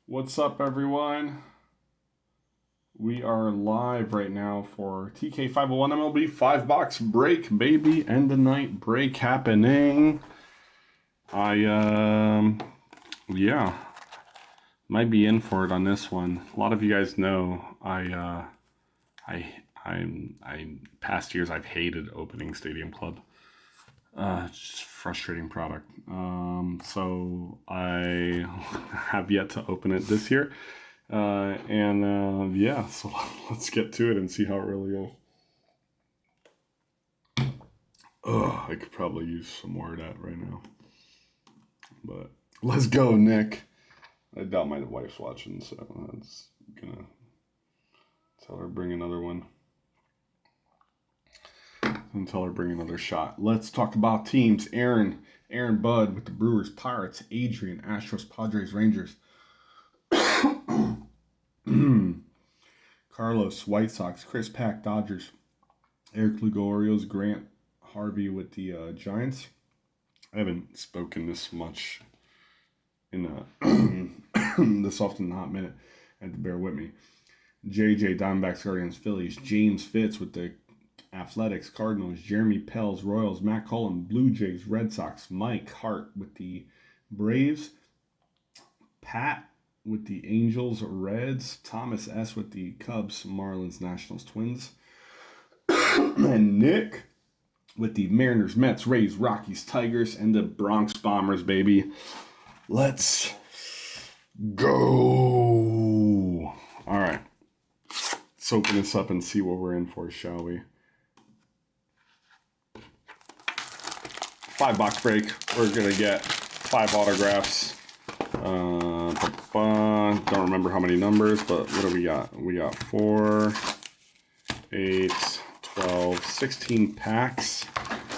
What's up, everyone? We are live right now for TK501 MLB 5-box break, baby. End of night break happening. Yeah, might be in for it on this one. A lot of you guys know past years I've hated opening Stadium Club. It's just a frustrating product. So I have yet to open it this year. Yeah, so let's get to it and see how it really is. I could probably use some more of that right now. But let's go, Nick. I doubt my wife's watching, so I'm just gonna tell her bring another one. And tell her bring another shot. Let's talk about teams. Aaron Budd with the Brewers, Pirates, Adrian, Astros, Padres, Rangers. Carlos, White Sox, Chris Pack, Dodgers, Eric Lugo, Orioles, Grant Harvey with the Giants. I haven't spoken this much in this often in a hot minute. I had to bear with me. JJ, Diamondbacks, Guardians, Phillies, James Fitz with the Athletics, Cardinals, Jeremy Pels, Royals, Matt Cullen, Blue Jays, Red Sox, Mike Hart with the Braves, Pat with the Angels, Reds, Thomas S with the Cubs, Marlins, Nationals, Twins, and Nick with the Mariners, Mets, Rays, Rockies, Tigers, and the Bronx Bombers, baby. Let's go. All right. Let's open this up and see what we're in for, shall we? 5-box break. We're going to get 5 autographs. Don't remember how many numbers, but what do we got? We got 4, 8, 12, 16 packs.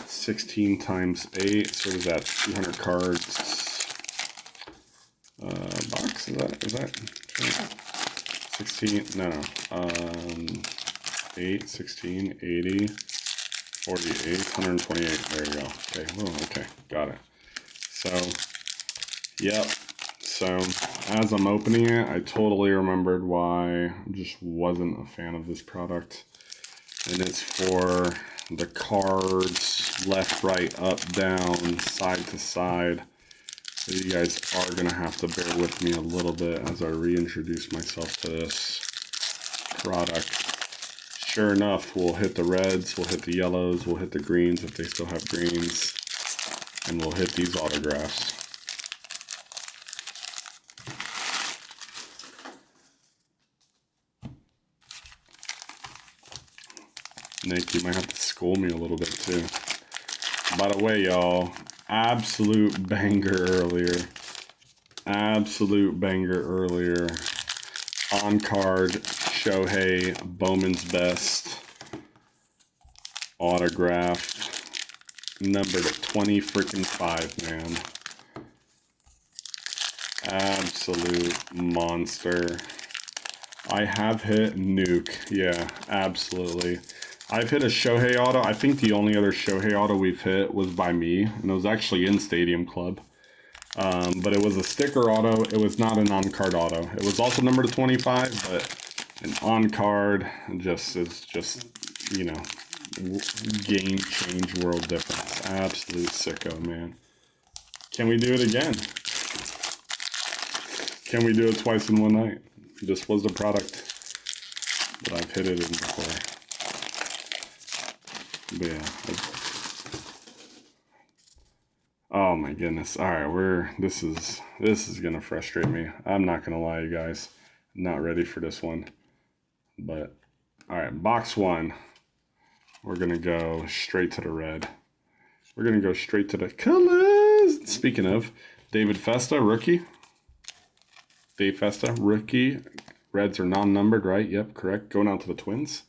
16 times 8. So what is that? 200 cards. Box? Is that 16? No. 8, 16, 80, 48, 128. There you go. Okay. Oh, okay. Got it. So, yep. So, as I'm opening it, I totally remembered why I just wasn't a fan of this product. And it's for the cards left, right, up, down, side to side. So you guys are going to have to bear with me a little bit as I reintroduce myself to this product. Sure enough, we'll hit the reds, we'll hit the yellows, we'll hit the greens if they still have greens, and we'll hit these autographs. Nick, you might have to school me a little bit too. By the way, y'all, absolute banger earlier. Absolute banger earlier. On card, Shohei, Bowman's Best. Autographed. Numbered at 20 freaking 5, man. Absolute monster. I have hit Nuke. Yeah, absolutely. I've hit a Shohei auto. I think the only other Shohei auto we've hit was by me, and it was actually in Stadium Club. But it was a sticker auto. It was not an on-card auto. It was also numbered to 25, but an on-card is just, you know, game change, world difference. Absolute sicko, man. Can we do it again? Can we do it twice in one night? This was the product that I've hit it in before. But yeah. Oh my goodness. Alright, this is gonna frustrate me. I'm not gonna lie, you guys. Not ready for this one. But alright, box 1. We're gonna go straight to the red. We're gonna go straight to the colors. Speaking of, David Festa, rookie. Dave Festa, rookie. Reds are non-numbered, right? Yep, correct. Going out to the Twins.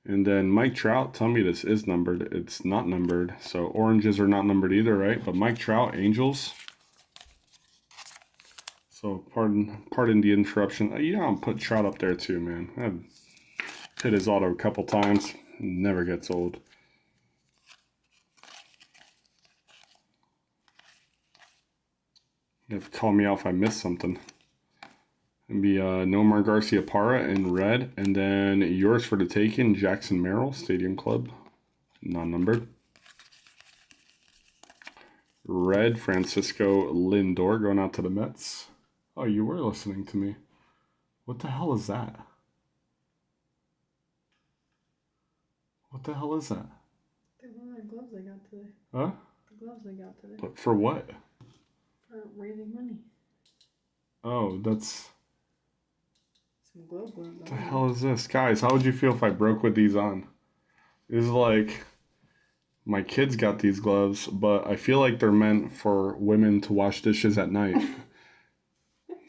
And then Mike Trout, tell me this is numbered. It's not numbered. So oranges are not numbered either, right? But Mike Trout, Angels. So pardon the interruption. Yeah, I'll put Trout up there too, man. I've hit his auto a couple times. Never gets old. You have to call me out if I missed something. It'd be Nomar Garcia Parra in red, and then yours for the taking, Jackson Merrill, Stadium Club, non-numbered. Red, Francisco Lindor going out to the Mets. Oh, you were listening to me. What the hell is that? What the hell is that? They're one of the gloves I got today. Huh? The gloves I got today. But for what? For raising money. Oh, that's... Some gloves. What the hell is this? Guys, how would you feel if I broke with these on? This is like... My kids got these gloves, but I feel like they're meant for women to wash dishes at night.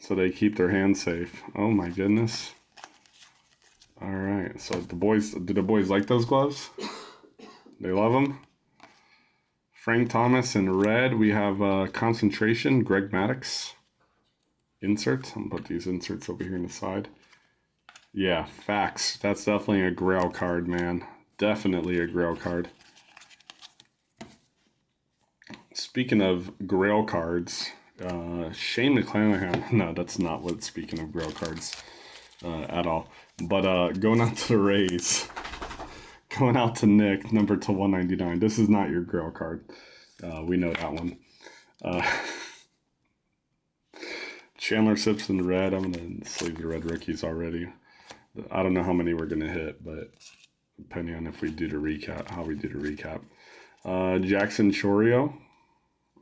So they keep their hands safe. Oh my goodness. All right, so do the boys like those gloves? They love them? Frank Thomas in red. We have Concentration, Greg Maddux. Inserts. I'm gonna put these inserts over here on the side. Yeah, facts. That's definitely a Grail card, man. Definitely a Grail card. Speaking of Grail cards, Shane McClanahan. No, that's not what. Speaking of Grail cards, at all. But going out to the Rays, going out to Nick, number to 199. This is not your Grail card. We know that one. Chandler Sips in red. I'm gonna sleeve the red rookies already. I don't know how many we're gonna hit, but depending on if we do the recap, how we do the recap. Jackson Chorio.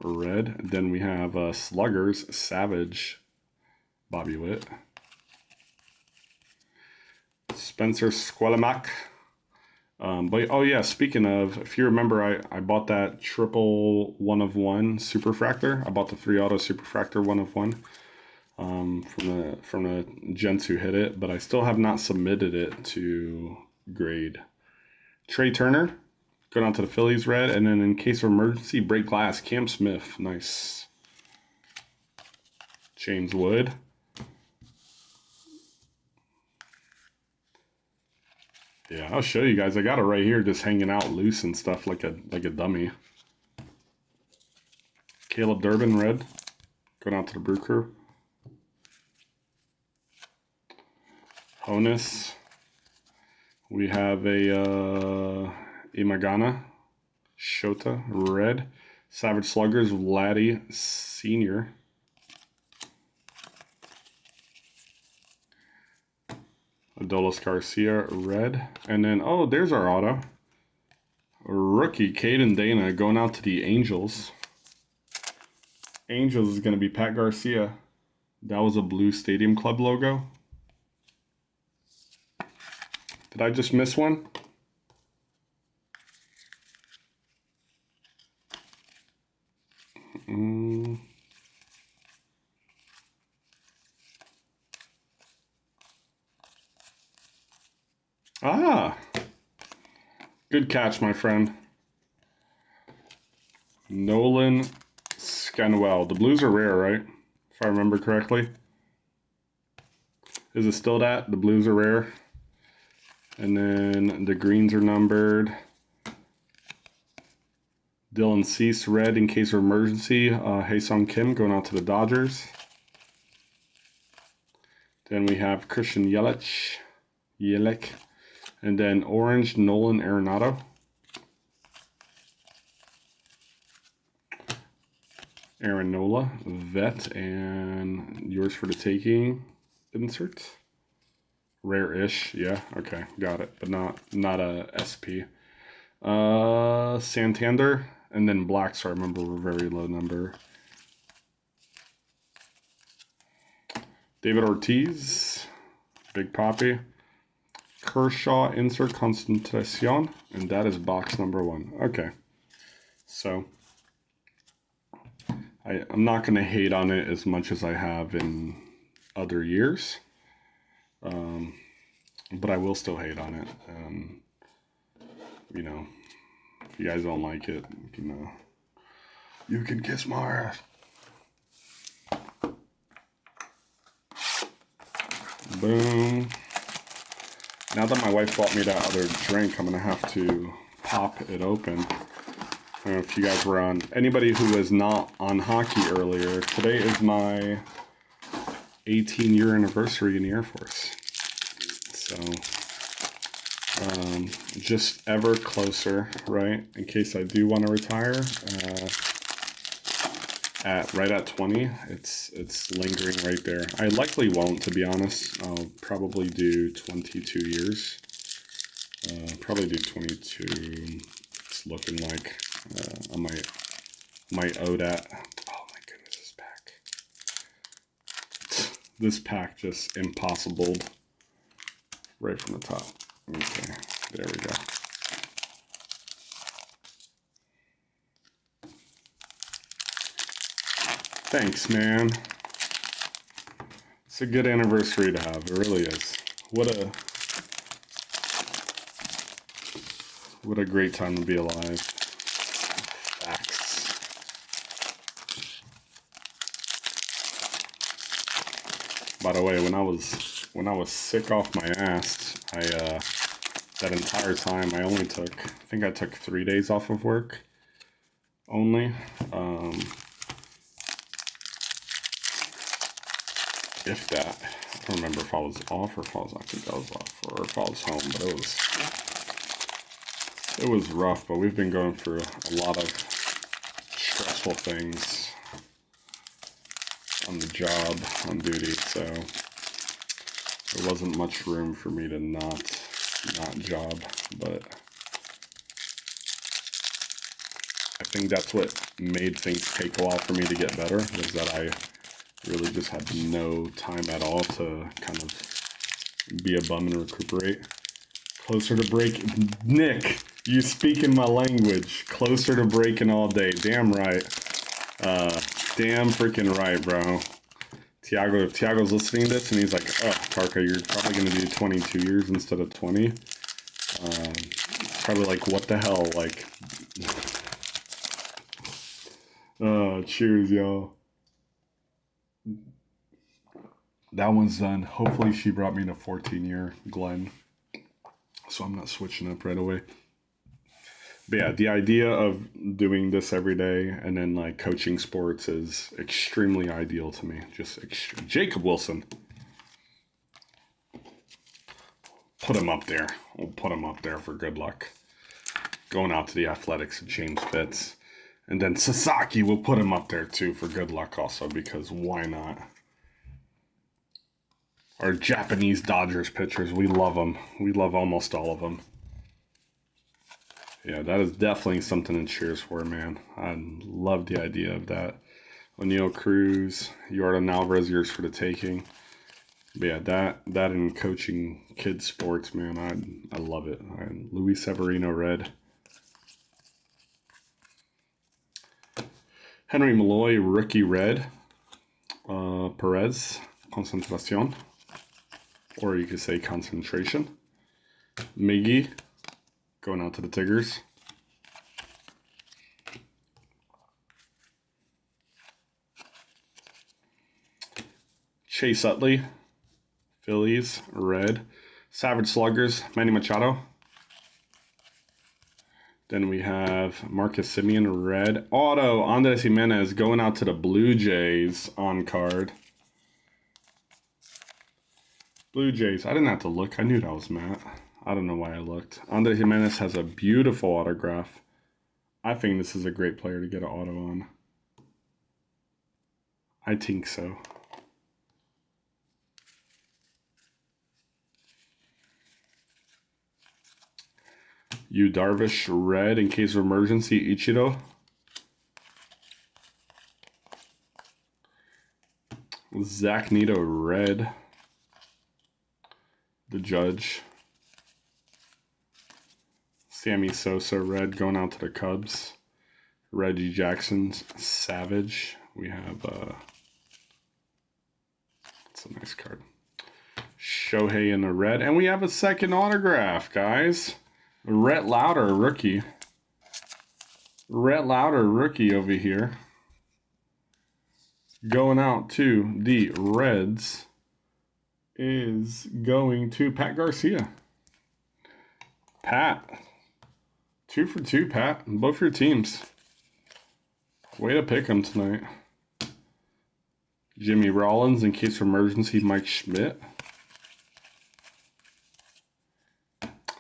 Red. Then we have Sluggers, Savage, Bobby Witt. Spencer Squelamac. But oh yeah, speaking of, if you remember, I bought that triple 1 of 1 Superfractor. I bought the 3 auto Superfractor 1 of 1 from the gents who hit it, but I still have not submitted it to grade. Trey Turner. Go down to the Phillies red, and then in case of emergency, break glass, Cam Smith. Nice. James Wood. Yeah, I'll show you guys. I got it right here just hanging out loose and stuff like a dummy. Caleb Durbin red. Go down to the Brew Crew. Honus. We have a Imagana, Shota, red. Savage Sluggers, Vladdy, Senior. Adolis Garcia, red. And then, oh, there's our auto. Rookie, Caden Dana, going out to the Angels. Angels is going to be Pat Garcia. That was a blue Stadium Club logo. Did I just miss one? Ah, good catch, my friend. Nolan Scanwell. The blues are rare, right? If I remember correctly. Is it still that? The blues are rare. And then the greens are numbered. Dylan Cease, red in case of emergency. Haesung Kim going out to the Dodgers. Then we have Christian Yelich. And then orange, Nolan Arenado. Aaron Nola, vet, and yours for the taking insert. Rare-ish, yeah, okay, got it, but not a SP. Santander, and then black, so I remember we're very low number. David Ortiz, Big Papi. Kershaw, insert Concentracion, and that is box number 1. Okay, so I'm not going to hate on it as much as I have in other years, but I will still hate on it. You know, if you guys don't like it, you can kiss my ass. Boom. Now that my wife bought me that other drink, I'm going to have to pop it open. I don't know if you guys were on. Anybody who was not on hockey earlier, today is my 18-year anniversary in the Air Force. So, just ever closer, right? In case I do want to retire, right at 20, it's lingering right there. I likely won't, to be honest. I'll probably do 22 years. Probably do 22. It's looking like I might owe that. Oh my goodness, this pack. This pack just impossible right from the top. Okay, there we go. Thanks, man. It's a good anniversary to have. It really is. What a great time to be alive. Facts. By the way, when I was sick off my ass, that entire time I think I took 3 days off of work only. If that. I don't remember if I was off or if I was off or if I was home, but it was rough, but we've been going through a lot of stressful things on the job, on duty, so there wasn't much room for me to not job, but I think that's what made things take a while for me to get better, was that I really just had no time at all to kind of be a bum and recuperate. Closer to break. Nick, you speak in my language. Closer to breaking all day. Damn right. Damn freaking right, bro. Tiago, if Tiago's listening to this and he's like, oh, Tarka, you're probably going to do 22 years instead of 20. Probably like, what the hell? Like, cheers, y'all. That one's done. Hopefully she brought me to 14-year Glenn, so I'm not switching up right away. But yeah, the idea of doing this every day and then like coaching sports is extremely ideal to me. Just Jacob Wilson. Put him up there. We'll put him up there for good luck. Going out to the Athletics of James Fitz. And then Sasaki, will put him up there too for good luck also, because why not? Our Japanese Dodgers pitchers, we love them. We love almost all of them. Yeah, that is definitely something to cheers for, man. I love the idea of that. O'Neal Cruz, Jordan Alvarez, yours for the taking. But yeah, that and coaching kids sports, man, I love it. Luis Severino red. Henry Malloy rookie red. Perez Concentracion, or you could say concentration. Miggy going out to the Tigers. Chase Utley, Phillies, red. Savage Sluggers, Manny Machado. Then we have Marcus Semien, red. Auto, Andres Jimenez going out to the Blue Jays on card. Blue Jays, I didn't have to look. I knew that was Matt. I don't know why I looked. Andres Jimenez has a beautiful autograph. I think this is a great player to get an auto on. I think so. Yu Darvish, red in case of emergency, Ichiro. Zach Neto, red. The Judge. Sammy Sosa, red, going out to the Cubs. Reggie Jackson's Savage. We have, that's a nice card. Shohei in the red. And we have a second autograph, guys. Rhett Lauder, rookie. Rhett Lauder, rookie over here. Going out to the Reds is going to Pat Garcia. Pat, 2 for 2, Pat. Both your teams. Way to pick them tonight. Jimmy Rollins, in case of emergency, Mike Schmidt.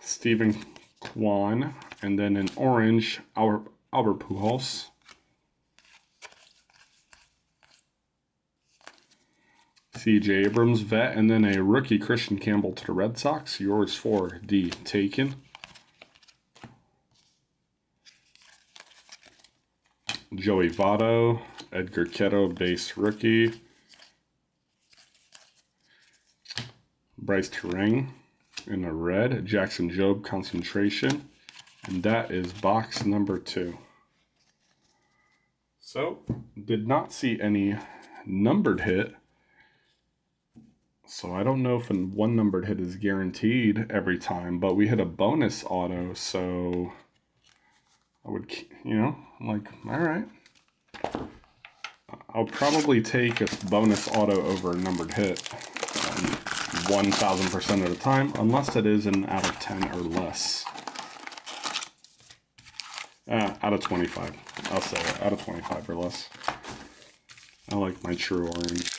Stephen Kwan, and then an orange, Albert Pujols. C.J. Abrams, vet, and then a rookie, Christian Campbell, to the Red Sox. Yours for the taken. Joey Votto, Edgar Quero, base rookie. Bryce Terang in a red. Jackson Jobe, concentration. And that is box number 2. So, did not see any numbered hit. So I don't know if one numbered hit is guaranteed every time, but we hit a bonus auto, so I would, like, all right. I'll probably take a bonus auto over a numbered hit 1,000% of the time, unless it is an out of 10 or less. Out of 25. I'll say it, out of 25 or less. I like my true orange.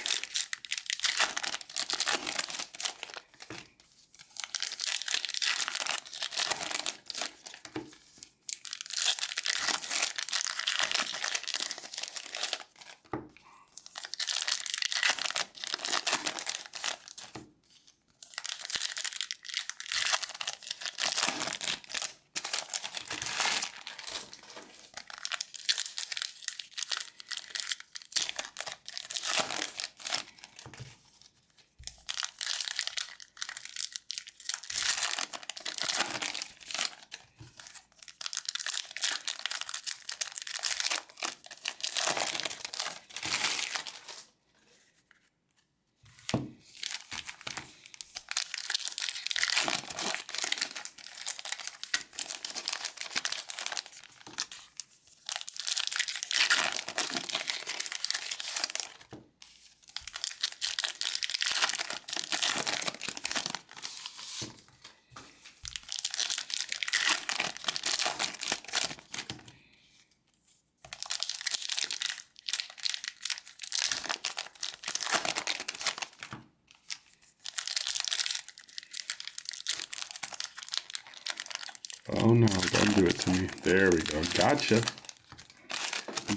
Oh no, don't do it to me. There we go. Gotcha.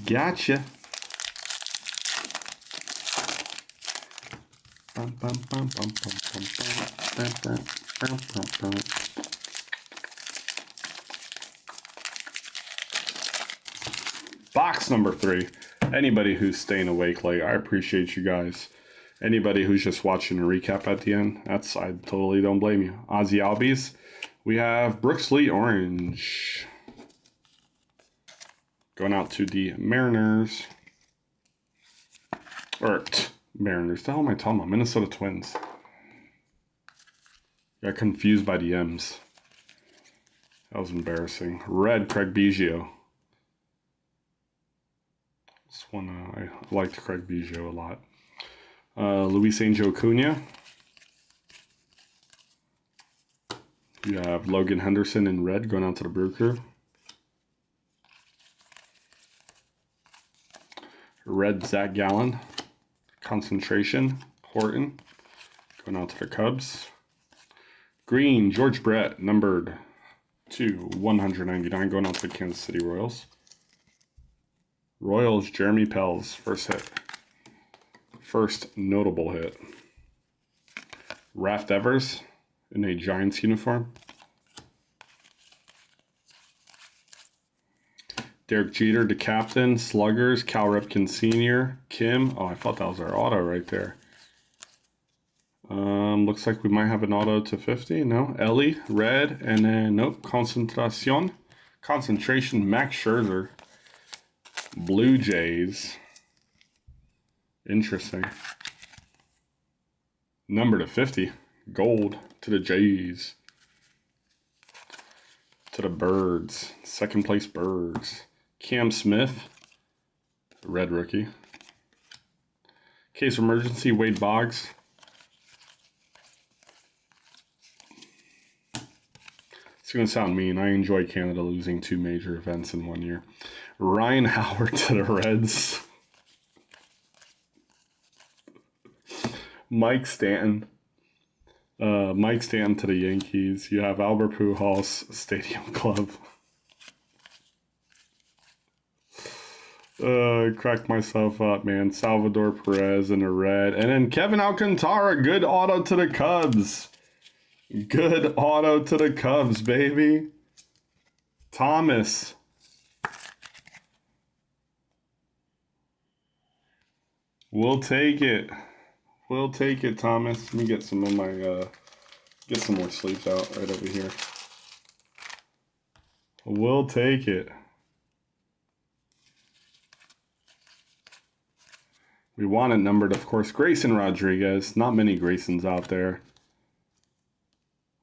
Gotcha. Box number 3. Anybody who's staying awake late, I appreciate you guys. Anybody who's just watching a recap at the end, I totally don't blame you. Ozzy Albies. We have Brooks Lee, orange. Going out to the Mariners. Mariners. The hell am I talking about? Minnesota Twins. Got confused by the M's. That was embarrassing. Red, Craig Biggio. This one, I liked Craig Biggio a lot. Luis Angel Acuna. You have Logan Henderson in red going out to the Brew Crew. Red, Zach Gallen. Concentration, Horton. Going out to the Cubs. Green, George Brett, numbered to 199, going out to the Kansas City Royals. Royals, Jeremy Pels, first hit. First notable hit. Raft Evers in a Giants uniform. Derek Jeter, the captain. Sluggers, Cal Ripken Sr. Kim. Oh, I thought that was our auto right there. Looks like we might have an auto to 50. No. Ellie, red. And then, nope. Concentration, Max Scherzer. Blue Jays. Interesting. Number to 50. Gold to the Jays. To the Birds. Second place Birds. Cam Smith. Red rookie. Case of emergency, Wade Boggs. It's going to sound mean. I enjoy Canada losing 2 major events in 1 year. Ryan Howard to the Reds. Mike Stanton. Mike Stanton to the Yankees. You have Albert Pujols Stadium Club. Cracked myself up, man. Salvador Perez in a red. And then Kevin Alcantara. Good auto to the Cubs. Good auto to the Cubs, baby. Thomas. We'll take it. We'll take it, Thomas. Let me get some of my, get some more sleeves out right over here. We'll take it. We want it numbered, of course. Grayson Rodriguez. Not many Graysons out there.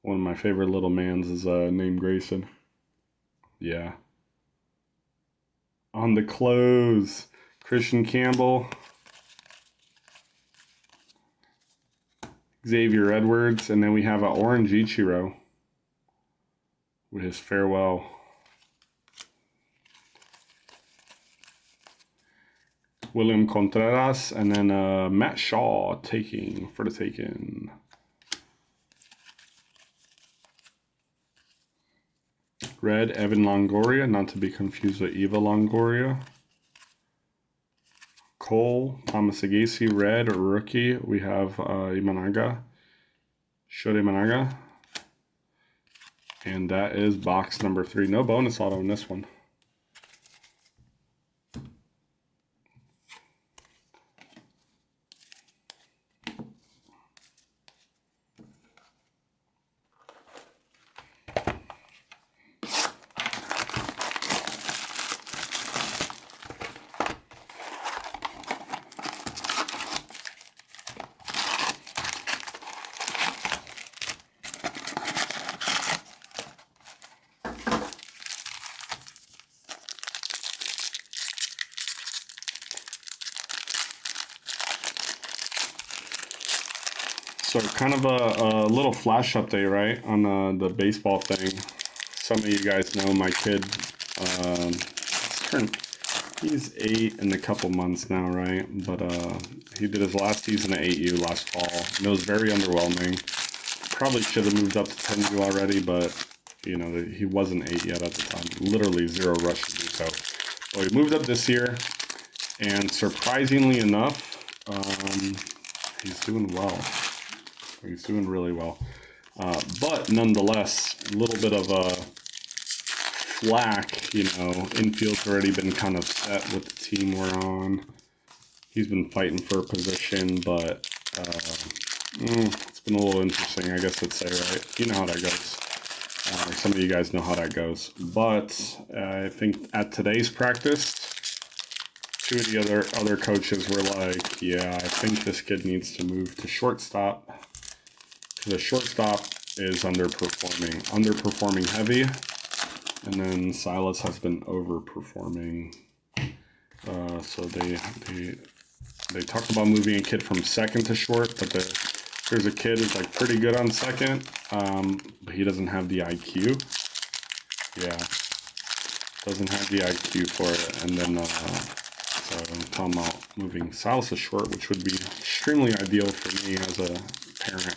One of my favorite little mans is named Grayson. Yeah. On the close, Christian Campbell. Xavier Edwards, and then we have an orange Ichiro with his farewell. William Contreras, and then Matt Shaw taking for the taking. Red, Evan Longoria, not to be confused with Eva Longoria. Cole, Thomas Agassi, red, rookie. We have Imanaga, Shode Imanaga. And that is box number 3. No bonus auto in this one. So kind of a little flash update, right, on the baseball thing. Some of you guys know my kid, he's 8 in a couple months now, right? But he did his last season at 8U last fall, and it was very underwhelming. Probably should have moved up to 10U already, but, you know, he wasn't 8 yet at the time. Literally 0 rush to do so. So he moved up this year, and surprisingly enough, he's doing well. He's doing really well. But nonetheless, a little bit of a flack, you know. Infield's already been kind of set with the team we're on. He's been fighting for a position, but it's been a little interesting, I guess I'd say, right? You know how that goes. Some of you guys know how that goes. But I think at today's practice, 2 of the other coaches were like, yeah, I think this kid needs to move to shortstop. The shortstop is underperforming heavy, and then Silas has been overperforming. So they talked about moving a kid from second to short, but there's a kid who's like pretty good on second, but he doesn't have the IQ. Yeah, doesn't have the IQ for it, and then so I'm talking about moving Silas to short, which would be extremely ideal for me as a parent.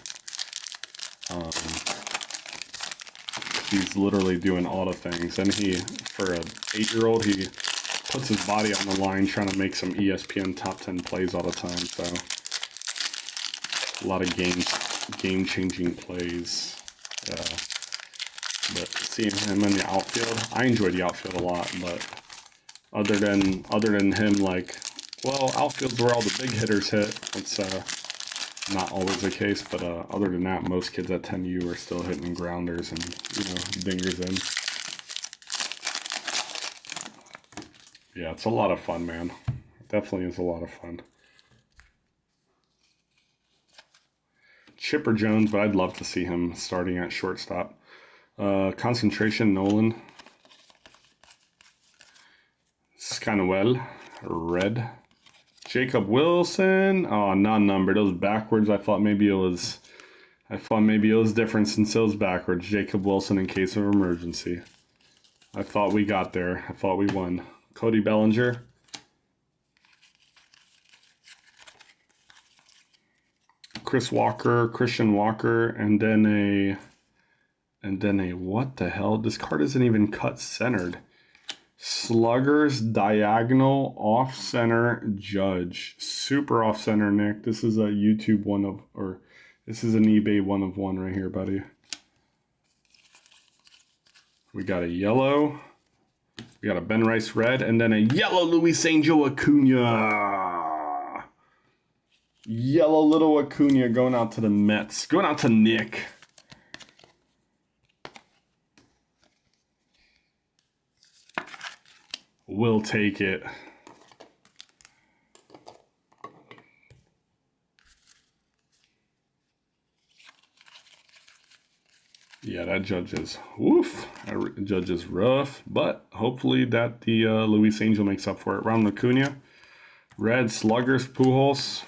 He's literally doing all the things, and for an 8-year-old, he puts his body on the line trying to make some ESPN top 10 plays all the time. So a lot of game-changing plays. But seeing him in the outfield, I enjoy the outfield a lot. But other than him, like, well, outfield's where all the big hitters hit. It's not always the case, but other than that, most kids at 10U are still hitting grounders and, you know, dingers in. Yeah, it's a lot of fun, man. It definitely is a lot of fun. Chipper Jones, but I'd love to see him starting at shortstop. Concentration, Nolan. Scanuel, red. Jacob Wilson. Oh, non-numbered. It was backwards. I thought maybe it was I thought maybe it was different since it was backwards. Jacob Wilson in case of emergency. I thought we got there. I thought we won. Cody Bellinger. Christian Walker, and then a what the hell? This card isn't even cut centered. Sluggers diagonal off center Judge. Super off center, Nick. This is a YouTube one of, or this is an eBay one of one right here, buddy. We got a yellow. We got a Ben Rice red, and then a yellow Luis Angel Acuna. Yellow little Acuna going out to the Mets. Going out to Nick. We'll take it. Yeah, that Judge is woof. That Judge is rough, but hopefully that the Luis Angel makes up for it. Ronald Acuna. Red Sluggers Pujols.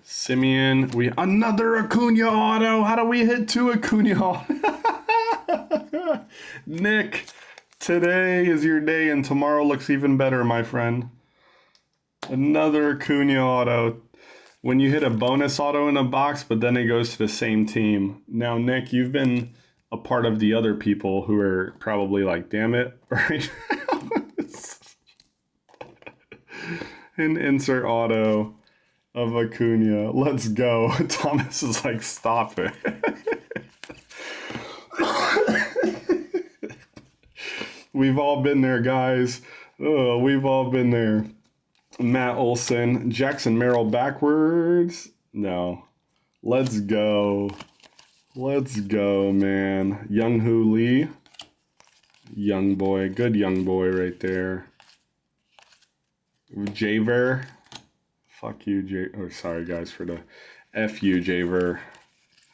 Simeon. Another Acuna auto. How do we hit 2 Acuna auto? Nick, today is your day and tomorrow looks even better, my friend. Another Acuna auto. When you hit a bonus auto in a box, but then it goes to the same team. Now, Nick, you've been a part of the other people who are probably like, damn it, right? An insert auto of Acuna. Let's go. Thomas is like, stop it. We've all been there, guys. Oh, we've all been there. Matt Olson. Jackson Merrill backwards. No. Let's go. Let's go, man. Young Hoo Lee. Young boy. Good young boy right there. Javer. Fuck you, J. Oh, sorry, guys, for the F you, Javer.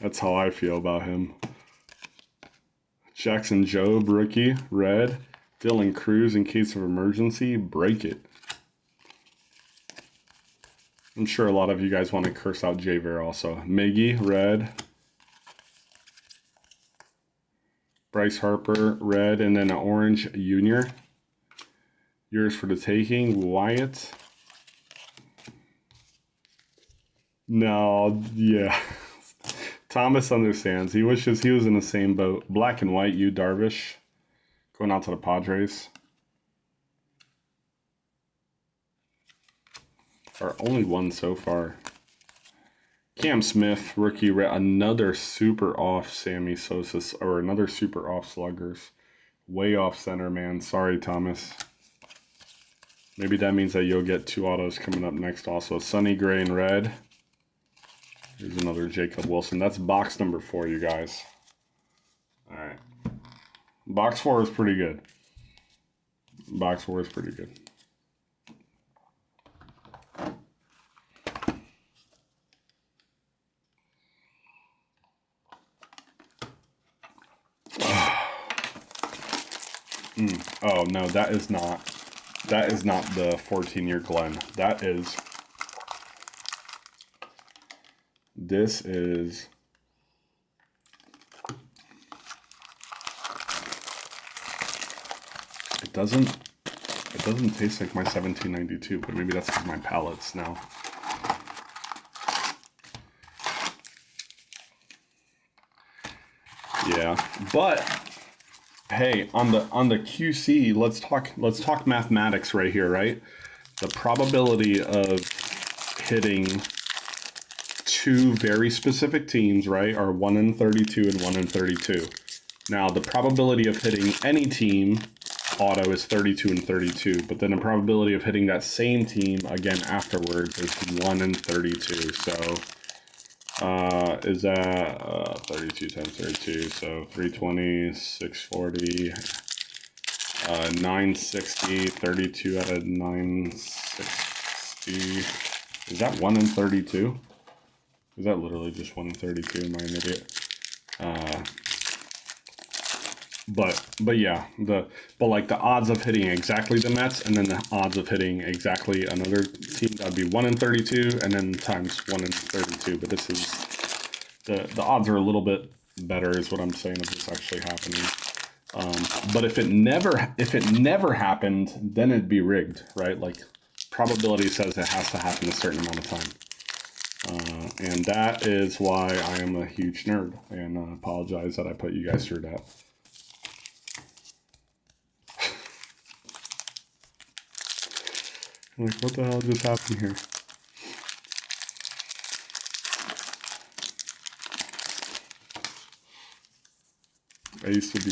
That's how I feel about him. Jackson Jobe, rookie. Red. Dylan Cruz in case of emergency. Break it. I'm sure a lot of you guys want to curse out Javer also. Miggy, red. Bryce Harper, red, and then an orange junior. Yours for the taking, Wyatt. No, yeah. Thomas understands. He wishes he was in the same boat. Black and white, you Darvish. Going out to the Padres. Or only one so far. Cam Smith, rookie, another super off Sammy Sosa, or another super off Sluggers. Way off center, man. Sorry, Thomas. Maybe that means that you'll get 2 autos coming up next also. Sunny Gray and red. Here's another Jacob Wilson. That's box number 4, you guys. All right. Box 4 is pretty good. Box 4 is pretty good. Oh no, that is not the 14-year Glenn. This is it doesn't taste like my 1792, but maybe that's because my palate's now. Yeah, but hey, on the QC, let's talk mathematics right here, right? The probability of hitting 2 very specific teams, right, are 1 in 32 and 1 in 32. Now, the probability of hitting any team auto is 32 and 32, but then the probability of hitting that same team again afterwards is 1 in 32. So is that 32 times 32, so 320, 640, 960, 32 out of 960. Is that 1 in 32? Is that literally just 1 in 32? Am I an idiot? But yeah, but like the odds of hitting exactly the Mets and then the odds of hitting exactly another team, that'd be 1 in 32 and then times 1 in 32. But this is the odds are a little bit better, is what I'm saying, of this actually happening. But if it never happened, then it'd be rigged, right? Like probability says it has to happen a certain amount of time. And that is why I am a huge nerd, and apologize that I put you guys through that. I'm like, what the hell just happened here? I used to be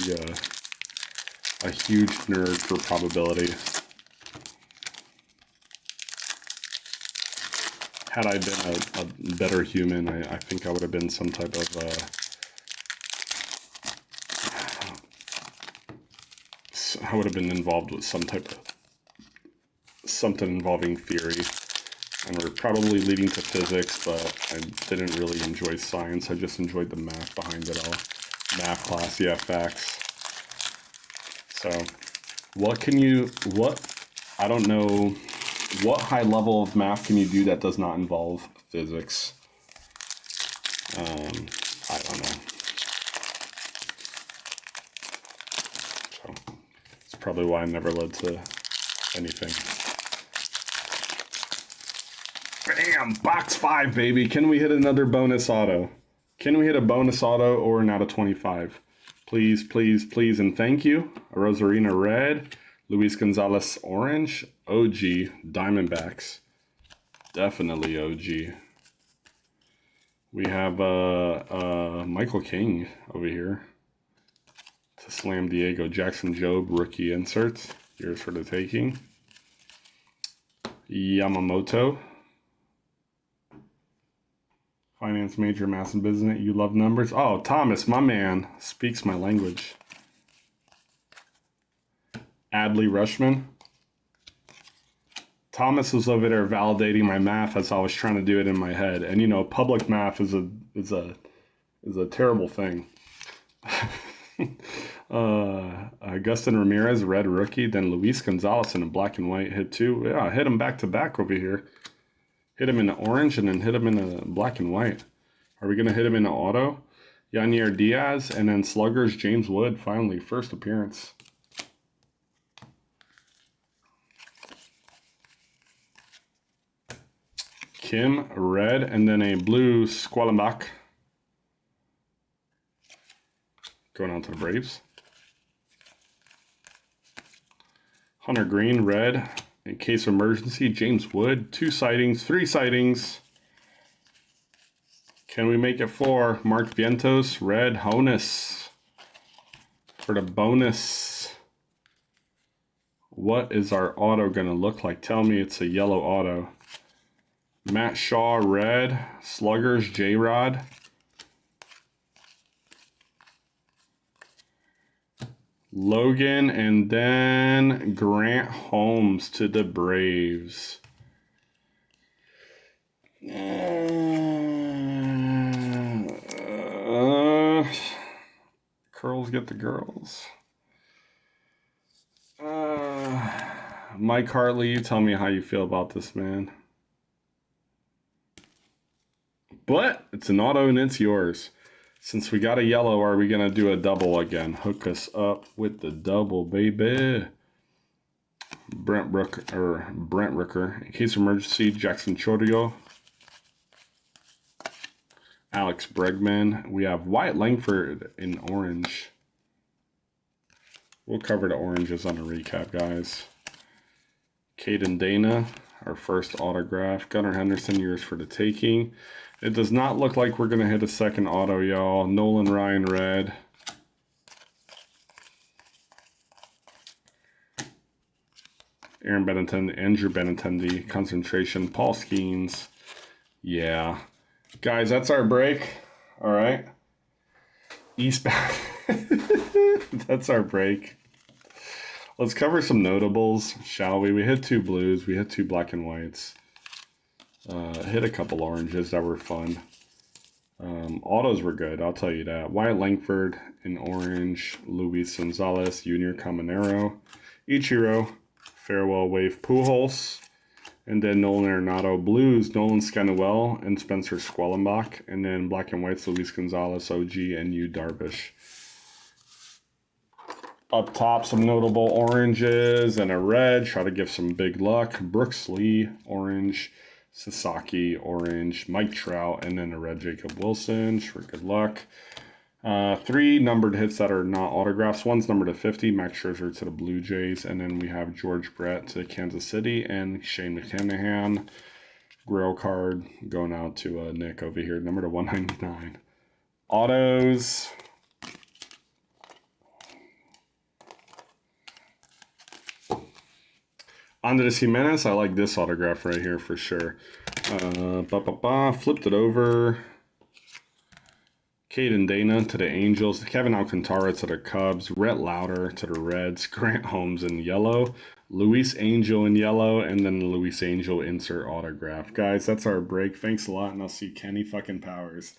a huge nerd for probability. Had I been a better human, I think I would have been some type of I would have been involved with some type of something involving theory, and we're probably leading to physics, but I didn't really enjoy science. I just enjoyed the math behind it all. Math class, yeah, facts. So I don't know, what high level of math can you do that does not involve physics? I don't know. So it's probably why I never led to anything. Bam! Box 5, baby. Can we hit another bonus auto? Can we hit a bonus auto or an out of 25? Please, please, please, and thank you. A Rosarina red. Luis Gonzalez orange. OG Diamondbacks. Definitely OG. We have Michael King over here. To Slam Diego. Jackson Jobe rookie inserts. Yours for the taking. Yamamoto. Finance major, mass and business. You love numbers. Oh, Thomas, my man, speaks my language. Adley Rushman. Thomas was over there validating my math as I was trying to do it in my head, and you know, public math is a terrible thing. Augustin Ramirez, red rookie. Then Luis Gonzalez in a black and white hit 2. Yeah, I hit him back to back over here. Hit him in the orange and then hit him in the black and white. Are we going to hit him in the auto? Yanier Diaz and then Sluggers, James Wood, finally, first appearance. Kim, red, and then a blue Squalenbach. Going on to the Braves. Hunter Green, red. In case of emergency, James Wood. 2 sightings, 3 sightings. Can we make it 4? Mark Vientos, red. Honus for the bonus. What is our auto going to look like? Tell me it's a yellow auto. Matt Shaw, red. Sluggers, J-Rod. Logan, and then Grant Holmes to the Braves. Curls get the girls. Mike Hartley, you tell me how you feel about this, man. But it's an auto and it's yours. Since we got a yellow, are we going to do a double again? Hook us up with the double, baby. Brent Rooker. In case of emergency, Jackson Chorio. Alex Bregman. We have Wyatt Langford in orange. We'll cover the oranges on the recap, guys. Caden Dana, our first autograph. Gunnar Henderson, yours for the taking. It does not look like we're going to hit a second auto, y'all. Nolan Ryan, red. Aaron Benintendi, Andrew Benintendi, concentration. Paul Skeens. Yeah. Guys, that's our break. All right. Eastbound. That's our break. Let's cover some notables, shall we? We hit 2 blues. We hit 2 black and whites. Hit a couple oranges that were fun. Autos were good, I'll tell you that. Wyatt Langford in orange, Luis Gonzalez, Junior Caminero, Ichiro, Farewell Wave Pujols, and then Nolan Arenado. Blues, Nolan Scanuel and Spencer Squellenbach, and then black and whites, Luis Gonzalez, OG, and Yu Darvish. Up top, some notable oranges and a red. Try to give some big luck. Brooks Lee, orange. Sasaki, orange. Mike Trout, and then a red Jacob Wilson for good luck. 3 numbered hits that are not autographs. One's numbered to 50. Max Scherzer to the Blue Jays. And then we have George Brett to Kansas City and Shane McClanahan. Grail card going out to Nick over here. Number to 199. Autos. Andres Jimenez, I like this autograph right here for sure. Flipped it over. Caden Dana to the Angels. Kevin Alcantara to the Cubs. Rhett Lauder to the Reds. Grant Holmes in yellow. Luis Angel in yellow. And then the Luis Angel insert autograph. Guys, that's our break. Thanks a lot, and I'll see Kenny fucking Powers.